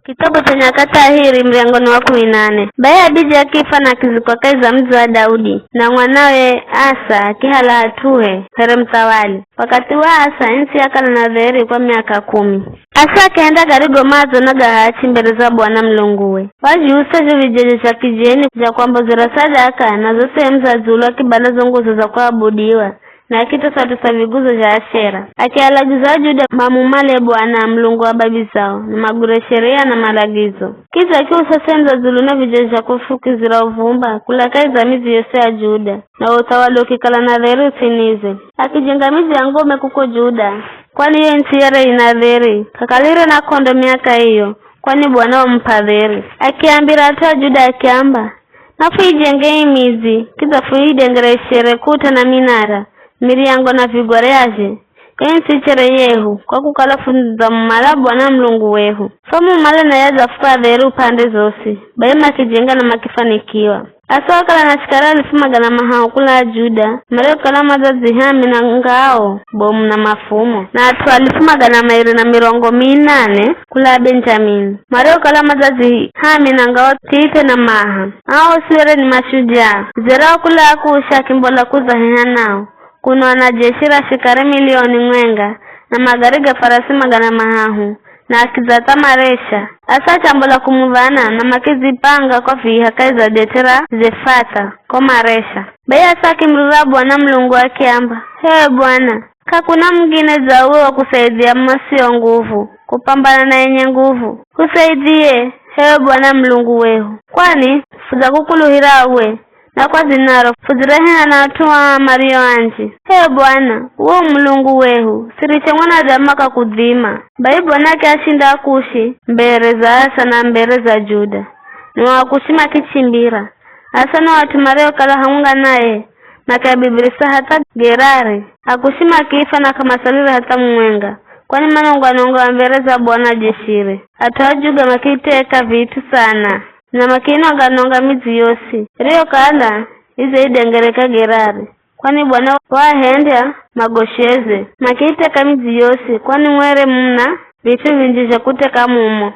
Kitabu cha Nyakati Ahiri mlangoni wa 18. Baye Abija akifa na kizikwa kaiza mji wa Daudi na mwanawe Asa akihala atuhe here mtawali. Wakati wa Asa nchi yakala na dheri kwa miaka 10. Asa akaenda garigo mazo na gahachi mbele za Bwana Mlunguwe. Wajiusa vijeje cha kijeni ja kwamba zirasaja aka na zote mza zulu kibanda zongozo za kuabudiwa na kita satusa viguzo ja Ashera. Akialagiza Juda mamumale Bwana Mlungu wa babi zao na magure sheria na malagizo. Kiza kiusa senza zulu na vijeje cha kufuki zira uvumba kulakai za mizi yose ya Juda na utawali ukikala na dheri usinize. Akijenga mizi ya ngome kuko Juda kwani hiyo nchi yare inadheri kakalire na kondo miaka hiyo kwani Bwana mpadheri. Akiambira atoa Juda akiamba nafu ijenge imizi kiza fuidengere shere kuta na minara miriango na vigware yaje kensi chere yehu kwa kukala funza mmala Bwana Mlungu wehu famu mala na yaza fadheri upande zosi baima kijenga na makifanikiwa. Asa wakala na chikara alifumagana mahao kula Juda mareo kalama za zihami na ngao bomu na mafumo na atu alifumagana mairi na mirongo 8 kula Benjamin mareo kalama za zihami na ngao tite na maha ao siwere ni mashujaa zerao kula akusha kimbola kuzahiha nao kuno wanajeshira shikare milioni mwenga na magariga farasi magana mahahu na akizata maresha. Asa chambola kumuvana na makizi panga kwa fiha kaiza detera zefata kwa maresha. Baya asa kimrura Bwana Mlungu akiamba Hee Bwana, kakuna mwingine za uwe wa kusaidia masio nguvu kupambana na yenye nguvu. Kusaidie Hee Bwana Mlungu wehu kwani fuza kukuluhira uwe na kwa zinaro fuzirehe na atuwa Mario anji. Hee Bwana, uo Mlungu wehu siriche mwana jamaka kudhima. Bai Bwana kiashinda akushi mbere za Asa na mbere za Juda ni wakushima kichimbira. Asa na watu Mario kala hamunga nae na kabibirisa hata Gerari akushima kifa na kamasalira hata mwenga kwani manonga wa mbere za Bwana jeshire. Atuajuga makiteka vitu sana na makino ganonga mizi yosi rio kala ize idengereka Gerari kwani Bwana wahendya magosheze makiteka mizi yosi kwani mwere muna vitu vinjisha kuteka mumo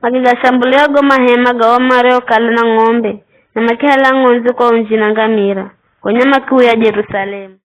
makigashambulia go mahema gawa Mario kala na ng'ombe na makihala ngonzi kwa unjina ngamira kwenye makiu ya Jerusalemu.